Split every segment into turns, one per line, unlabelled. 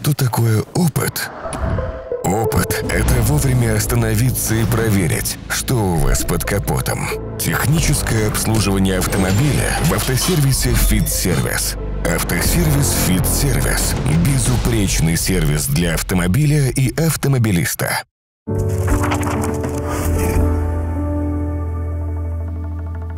Что такое опыт? Опыт – это вовремя остановиться и проверить, что у вас под капотом. Техническое обслуживание автомобиля в автосервисе «Фит-сервис». Автосервис «Фит-сервис» – безупречный сервис для автомобиля и автомобилиста.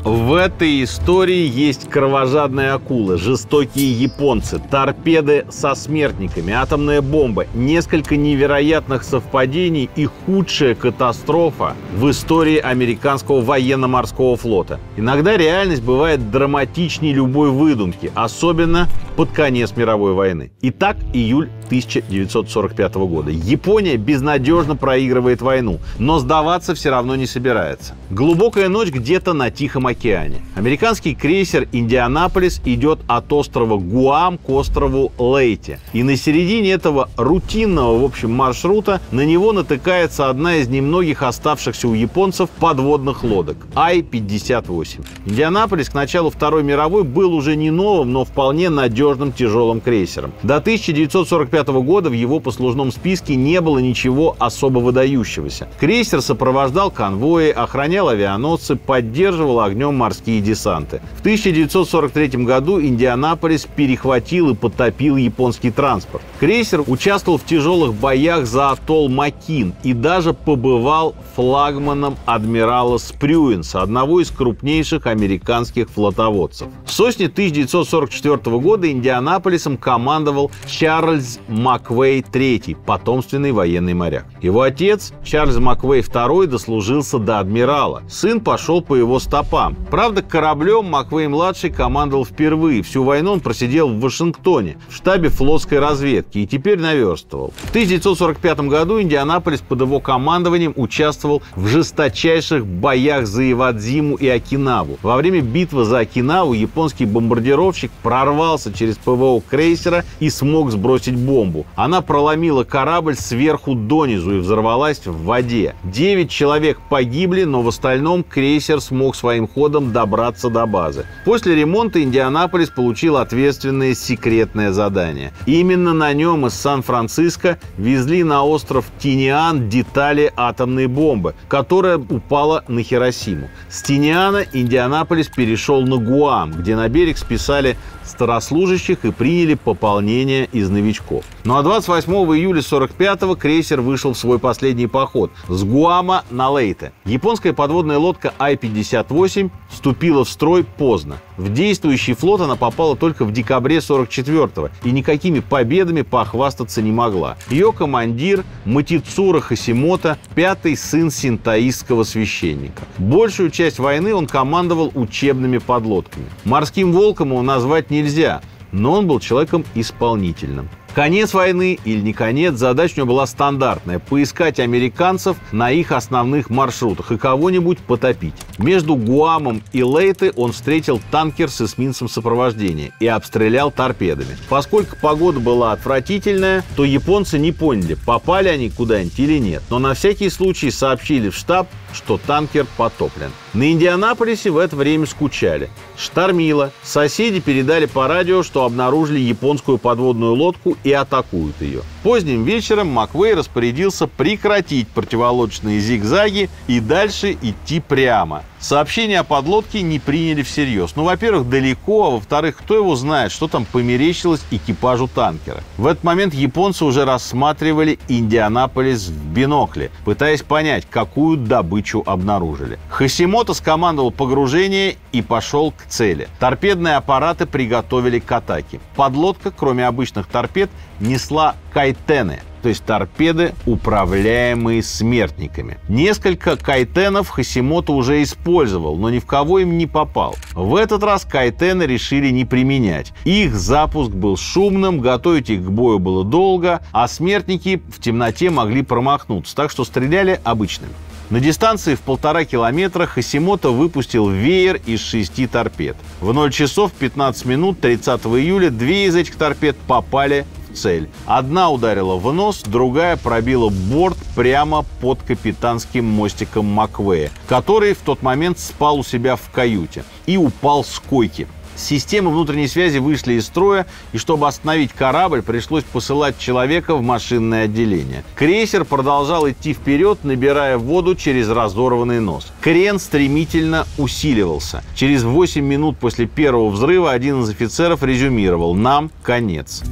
В этой истории есть кровожадные акулы, жестокие японцы, торпеды со смертниками, атомная бомба, несколько невероятных совпадений и худшая катастрофа в истории американского военно-морского флота. Иногда реальность бывает драматичнее любой выдумки, особенно под конец мировой войны. Итак, июль 1945 года. Япония безнадежно проигрывает войну, но сдаваться все равно не собирается. Глубокая ночь где-то на Тихом океане. Американский крейсер «Индианаполис» идет от острова Гуам к острову Лейте. И на середине этого рутинного, в общем, маршрута на него натыкается одна из немногих оставшихся у японцев подводных лодок – Ай-58. «Индианаполис» к началу Второй мировой был уже не новым, но вполне надежным тяжелым крейсером. До 1945 года в его послужном списке не было ничего особо выдающегося. Крейсер сопровождал конвои, охранял авианосцы, поддерживал огнем морские десанты. В 1943 году «Индианаполис» перехватил и потопил японский транспорт. Крейсер участвовал в тяжелых боях за атолл Макин и даже побывал флагманом адмирала Спрюенса, одного из крупнейших американских флотоводцев. В сосне 1944 года «Индианаполисом» командовал Чарльз Маквей III, потомственный военный моряк. Его отец, Чарльз Маквей II, дослужился до адмирала. Сын пошел по его стопам. Правда, кораблем Маквей-младший командовал впервые. Всю войну он просидел в Вашингтоне, в штабе флотской разведки, и теперь наверстывал. В 1945 году «Индианаполис» под его командованием участвовал в жесточайших боях за Ивадзиму и Окинаву. Во время битвы за Окинаву японский бомбардировщик прорвался через ПВО крейсера и смог сбросить бомбу. Она проломила корабль сверху донизу и взорвалась в воде. 9 человек погибли, но в остальном крейсер смог своим ходом добраться до базы. После ремонта «Индианаполис» получил ответственное секретное задание. Именно на нем из Сан-Франциско везли на остров Тиниан детали атомной бомбы, которая упала на Хиросиму. С Тиниана «Индианаполис» перешел на Гуам, где на берег списали старослужащих и приняли пополнение из новичков. Ну а 28 июля 1945-го крейсер вышел в свой последний поход с Гуама на Лейте. Японская подводная лодка Ай-58 вступила в строй поздно. В действующий флот она попала только в декабре 1944-го и никакими победами похвастаться не могла. Ее командир Матицура Хасимото, пятый сын синтоистского священника. Большую часть войны он командовал учебными подлодками. Морским волком его назвать нельзя, но он был человеком исполнительным. Конец войны или не конец, задача у него была стандартная – поискать американцев на их основных маршрутах и кого-нибудь потопить. Между Гуамом и Лейте он встретил танкер с эсминцем сопровождения и обстрелял торпедами. Поскольку погода была отвратительная, то японцы не поняли, попали они куда-нибудь или нет, но на всякий случай сообщили в штаб, что танкер потоплен. На «Индианаполисе» в это время скучали. Штормило. Соседи передали по радио, что обнаружили японскую подводную лодку и атакуют ее. Поздним вечером Маквей распорядился прекратить противолодочные зигзаги и дальше идти прямо. Сообщение о подлодке не приняли всерьез. Ну, во-первых, далеко, а во-вторых, кто его знает, что там померещилось экипажу танкера. В этот момент японцы уже рассматривали «Индианаполис» в бинокле, пытаясь понять, какую добычу обнаружили. Хасимото скомандовал погружение и пошел к цели. Торпедные аппараты приготовили к атаке. Подлодка, кроме обычных торпед, несла кайтены, то есть торпеды, управляемые смертниками. Несколько кайтенов Хасимото уже использовал, но ни в кого им не попал. В этот раз кайтены решили не применять. Их запуск был шумным, готовить их к бою было долго, а смертники в темноте могли промахнуться, так что стреляли обычными. На дистанции в 1,5 километра Хасимото выпустил веер из 6 торпед. В 0 часов 15 минут 30 июля 2 из этих торпед попали в цель. Одна ударила в нос, другая пробила борт прямо под капитанским мостиком Маквея, который в тот момент спал у себя в каюте и упал с койки. Системы внутренней связи вышли из строя, и чтобы остановить корабль, пришлось посылать человека в машинное отделение. Крейсер продолжал идти вперед, набирая воду через разорванный нос. Крен стремительно усиливался. Через 8 минут после первого взрыва один из офицеров резюмировал: «Нам конец».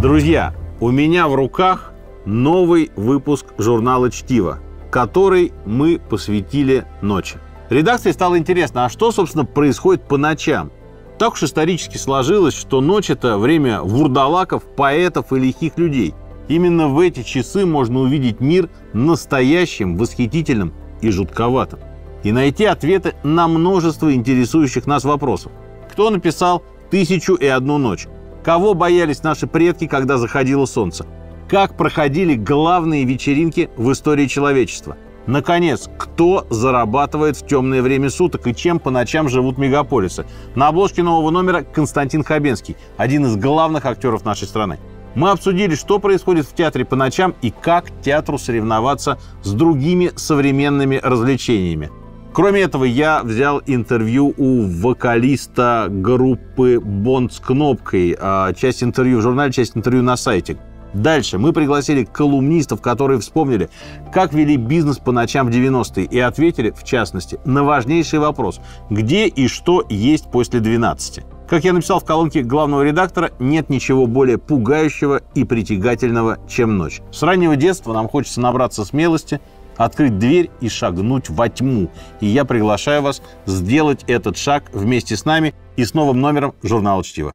Друзья, у меня в руках новый выпуск журнала «Чтиво», который мы посвятили ночи. Редакции стало интересно, а что, собственно, происходит по ночам? Так уж исторически сложилось, что ночь – это время вурдалаков, поэтов и лихих людей. Именно в эти часы можно увидеть мир настоящим, восхитительным и жутковатым. И найти ответы на множество интересующих нас вопросов. Кто написал «1001 ночь»? Кого боялись наши предки, когда заходило солнце? Как проходили главные вечеринки в истории человечества? Наконец, кто зарабатывает в темное время суток и чем по ночам живут мегаполисы? На обложке нового номера Константин Хабенский, один из главных актеров нашей страны. Мы обсудили, что происходит в театре по ночам и как театру соревноваться с другими современными развлечениями. Кроме этого, я взял интервью у вокалиста группы «Бонд с кнопкой». Часть интервью в журнале, часть интервью на сайте. Дальше мы пригласили колумнистов, которые вспомнили, как вели бизнес по ночам в 90-е и ответили, в частности, на важнейший вопрос: где и что есть после 12. Как я написал в колонке главного редактора, нет ничего более пугающего и притягательного, чем ночь. С раннего детства нам хочется набраться смелости, открыть дверь и шагнуть во тьму. И я приглашаю вас сделать этот шаг вместе с нами и с новым номером журнала «Чтиво».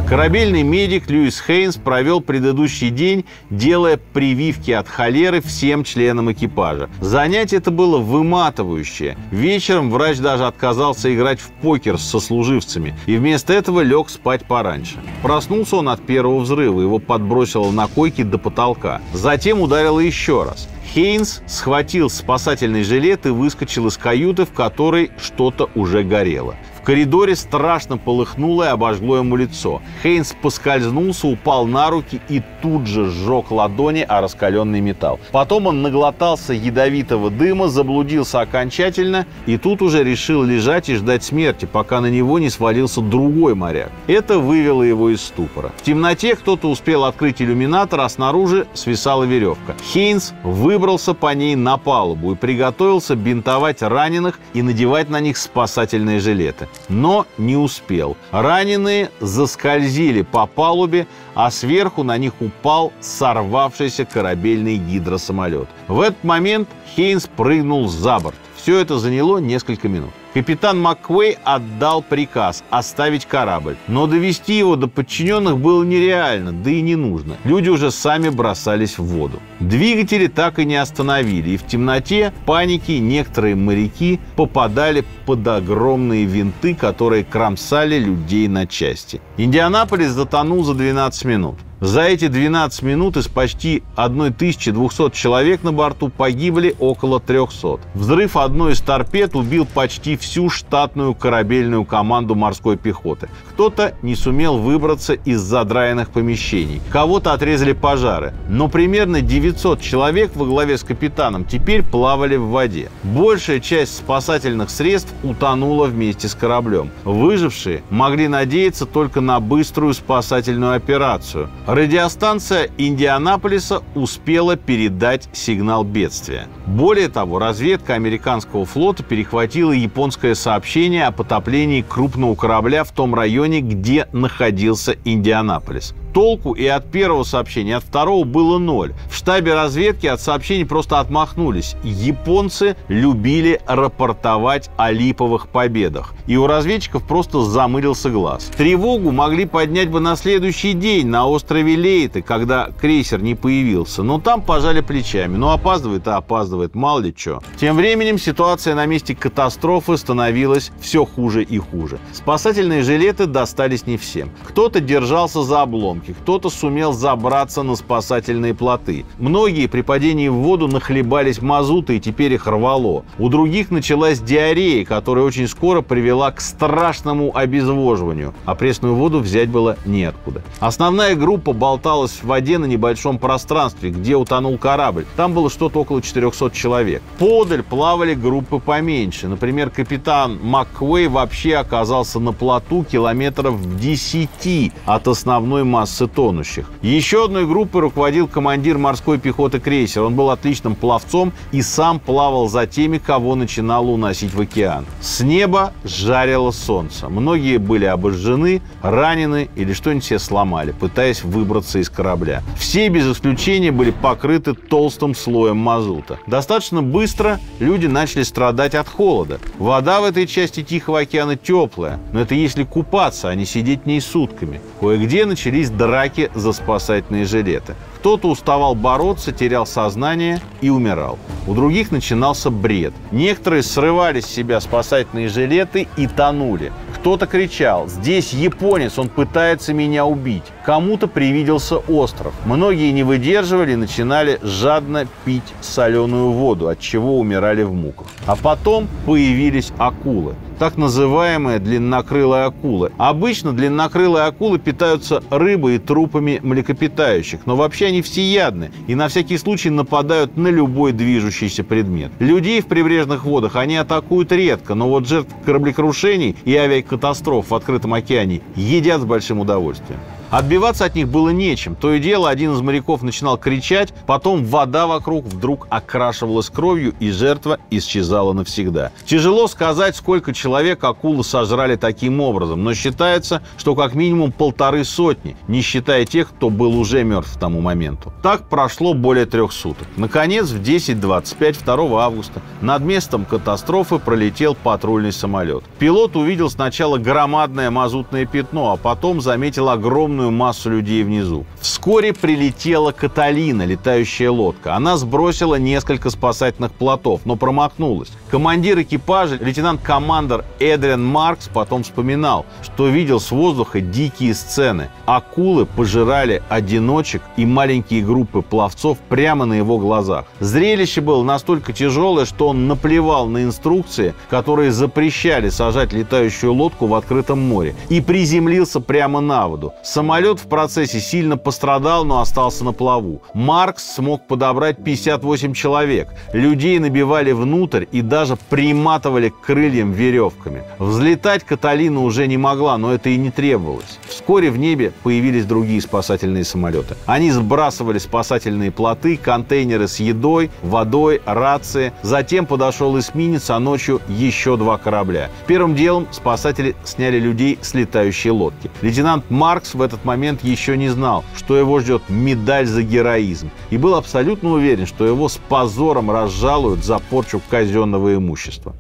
Корабельный медик Льюис Хейнс провел предыдущий день, делая прививки от холеры всем членам экипажа. Занятие это было выматывающее. Вечером врач даже отказался играть в покер с сослуживцами и вместо этого лег спать пораньше. Проснулся он от первого взрыва, его подбросило на койке до потолка. Затем ударило еще раз. Хейнс схватил спасательный жилет и выскочил из каюты, в которой что-то уже горело. В коридоре страшно полыхнуло и обожгло ему лицо. Хейнс поскользнулся, упал на руки и тут же сжег ладони о раскаленный металл. Потом он наглотался ядовитого дыма, заблудился окончательно и тут уже решил лежать и ждать смерти, пока на него не свалился другой моряк. Это вывело его из ступора. В темноте кто-то успел открыть иллюминатор, а снаружи свисала веревка. Хейнс выбрался по ней на палубу и приготовился бинтовать раненых и надевать на них спасательные жилеты. Но не успел. Раненые заскользили по палубе, а сверху на них упал сорвавшийся корабельный гидросамолет. В этот момент Хейнс прыгнул за борт. Все это заняло несколько минут. Капитан Макквей отдал приказ оставить корабль, но довести его до подчиненных было нереально, да и не нужно. Люди уже сами бросались в воду. Двигатели так и не остановили, и в темноте, в панике некоторые моряки попадали под огромные винты, которые кромсали людей на части. Индианаполис затонул за 12 минут. За эти 12 минут из почти 1200 человек на борту погибли около 300. Взрыв одной из торпед убил почти всю штатную корабельную команду морской пехоты. Кто-то не сумел выбраться из задраенных помещений, кого-то отрезали пожары. Но примерно 900 человек во главе с капитаном теперь плавали в воде. Большая часть спасательных средств утонула вместе с кораблем. Выжившие могли надеяться только на быструю спасательную операцию. Радиостанция Индианаполиса успела передать сигнал бедствия. Более того, разведка американского флота перехватила японское сообщение о потоплении крупного корабля в том районе, где находился Индианаполис. Толку и от первого сообщения, и от второго было ноль. В штабе разведки от сообщений просто отмахнулись. Японцы любили рапортовать о липовых победах. И у разведчиков просто замылился глаз. Тревогу могли поднять бы на следующий день на острове Лейте, когда крейсер не появился. Но там пожали плечами. Ну, опаздывает и опаздывает, мало ли что. Тем временем ситуация на месте катастрофы становилась все хуже и хуже. Спасательные жилеты достались не всем. Кто-то держался за обломки, спасательники. Кто-то сумел забраться на спасательные плоты. Многие при падении в воду нахлебались мазута, и теперь их рвало. У других началась диарея, которая очень скоро привела к страшному обезвоживанию, а пресную воду взять было неоткуда. Основная группа болталась в воде на небольшом пространстве, где утонул корабль. Там было что-то около 400 человек. Подаль плавали группы поменьше. Например, капитан МакКуэй вообще оказался на плоту километров в 10 от основной массы тонущих. Еще одной группой руководил командир морской пехоты крейсера. Он был отличным пловцом и сам плавал за теми, кого начинало уносить в океан. С неба жарило солнце. Многие были обожжены, ранены или что-нибудь себе сломали, пытаясь выбраться из корабля. Все без исключения были покрыты толстым слоем мазута. Достаточно быстро люди начали страдать от холода. Вода в этой части Тихого океана теплая, но это если купаться, а не сидеть в ней сутками. Кое-где начались драки за спасательные жилеты. Кто-то уставал бороться, терял сознание и умирал. У других начинался бред. Некоторые срывали с себя спасательные жилеты и тонули. Кто-то кричал: «Здесь японец, он пытается меня убить». Кому-то привиделся остров. Многие не выдерживали и начинали жадно пить соленую воду, от чего умирали в муках. А потом появились акулы. Так называемые длиннокрылые акулы. Обычно длиннокрылые акулы питаются рыбой и трупами млекопитающих, но вообще они всеядны и на всякий случай нападают на любой движущийся предмет. Людей в прибрежных водах они атакуют редко, но вот жертв кораблекрушений и авиакатастроф в открытом океане едят с большим удовольствием. Отбиваться от них было нечем. То и дело, один из моряков начинал кричать, потом вода вокруг вдруг окрашивалась кровью, и жертва исчезала навсегда. Тяжело сказать, сколько человек акулы сожрали таким образом, но считается, что как минимум 150, не считая тех, кто был уже мертв к тому моменту. Так прошло более 3 суток. Наконец, в 10:25 2 августа над местом катастрофы пролетел патрульный самолет. Пилот увидел сначала громадное мазутное пятно, а потом заметил огромную массу людей внизу. Вскоре прилетела Каталина, летающая лодка. Она сбросила несколько спасательных плотов, но промахнулась. Командир экипажа, лейтенант-командер Эдриан Маркс, потом вспоминал, что видел с воздуха дикие сцены. Акулы пожирали одиночек и маленькие группы пловцов прямо на его глазах. Зрелище было настолько тяжелое, что он наплевал на инструкции, которые запрещали сажать летающую лодку в открытом море, и приземлился прямо на воду. Самолет в процессе сильно пострадал, но остался на плаву. Маркс смог подобрать 58 человек. Людей набивали внутрь и даже приматывали к крыльям веревками. Взлетать Каталина уже не могла, но это и не требовалось. Вскоре в небе появились другие спасательные самолеты. Они сбрасывали спасательные плоты, контейнеры с едой, водой, рации. Затем подошел эсминец, а ночью еще 2 корабля. Первым делом спасатели сняли людей с летающей лодки. Лейтенант Маркс в этот момент еще не знал, что его ждет медаль за героизм, и был абсолютно уверен, что его с позором разжалуют за порчу казенного имущества.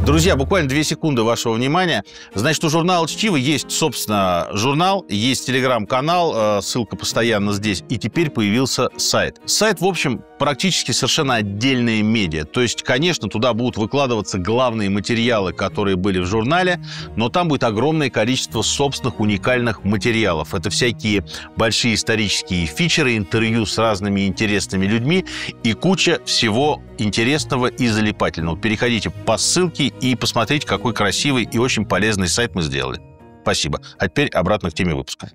Друзья, буквально 2 секунды вашего внимания. Значит, у журнала «Чтиво» есть, собственно, журнал, есть телеграм-канал, ссылка постоянно здесь, и теперь появился сайт. Сайт, в общем, практически совершенно отдельная медиа. То есть, конечно, туда будут выкладываться главные материалы, которые были в журнале, но там будет огромное количество собственных уникальных материалов. Это всякие большие исторические фичеры, интервью с разными интересными людьми и куча всего интересного и залипательного. Переходите по ссылке и посмотрите, какой красивый и очень полезный сайт мы сделали. Спасибо. А теперь обратно к теме выпуска.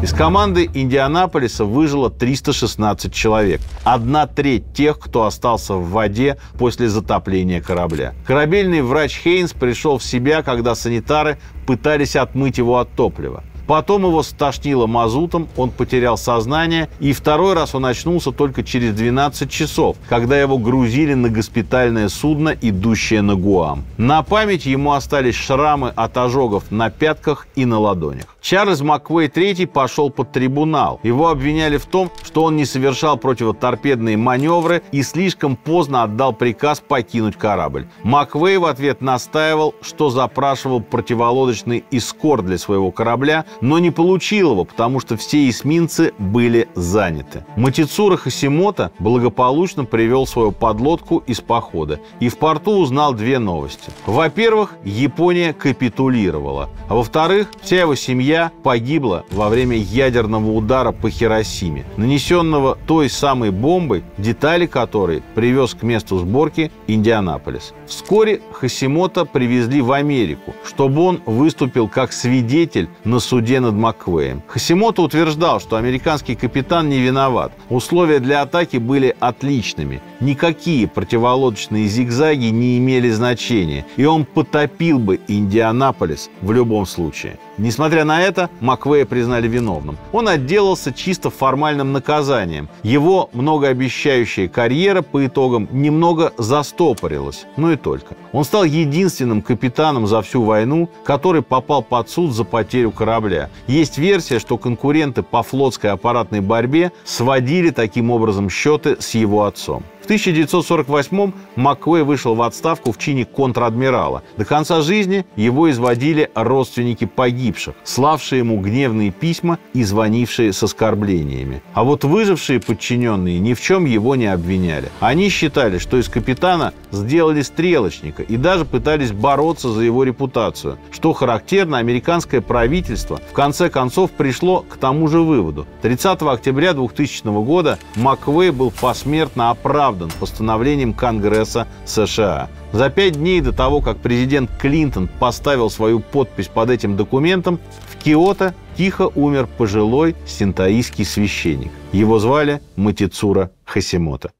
Из команды Индианаполиса выжило 316 человек. 1/3 тех, кто остался в воде после затопления корабля. Корабельный врач Хейнс пришел в себя, когда санитары пытались отмыть его от топлива. Потом его стошнило мазутом, он потерял сознание, и второй раз он очнулся только через 12 часов, когда его грузили на госпитальное судно, идущее на Гуам. На память ему остались шрамы от ожогов на пятках и на ладонях. Чарльз Маквей III пошел под трибунал. Его обвиняли в том, что он не совершал противоторпедные маневры и слишком поздно отдал приказ покинуть корабль. Маквей в ответ настаивал, что запрашивал противолодочный эскорт для своего корабля, но не получил его, потому что все эсминцы были заняты. Матицура Хасимото благополучно привел свою подлодку из похода и в порту узнал две новости. Во-первых, Япония капитулировала, а во-вторых, вся его семья погибла во время ядерного удара по Хиросиме, нанесенного той самой бомбой, детали которой привез к месту сборки Индианаполис. Вскоре Хасимото привезли в Америку, чтобы он выступил как свидетель на суде над Маквеем. Хасимото утверждал, что американский капитан не виноват. Условия для атаки были отличными. Никакие противолодочные зигзаги не имели значения, и он потопил бы Индианаполис в любом случае. Несмотря на это, Маквея признали виновным. Он отделался чисто формальным наказанием. Его многообещающая карьера по итогам немного застопорилась, но и только. Он стал единственным капитаном за всю войну, который попал под суд за потерю корабля. Есть версия, что конкуренты по флотской аппаратной борьбе сводили таким образом счеты с его отцом. В 1948-м Маквей вышел в отставку в чине контр-адмирала. До конца жизни его изводили родственники погибших, славшие ему гневные письма и звонившие с оскорблениями. А вот выжившие подчиненные ни в чем его не обвиняли. Они считали, что из капитана сделали стрелочника и даже пытались бороться за его репутацию. Что характерно, американское правительство в конце концов пришло к тому же выводу. 30 октября 2000 года Маквей был посмертно оправдан постановлением Конгресса США. За 5 дней до того, как президент Клинтон поставил свою подпись под этим документом, в Киото тихо умер пожилой синтоистский священник. Его звали Матицура Хасимото.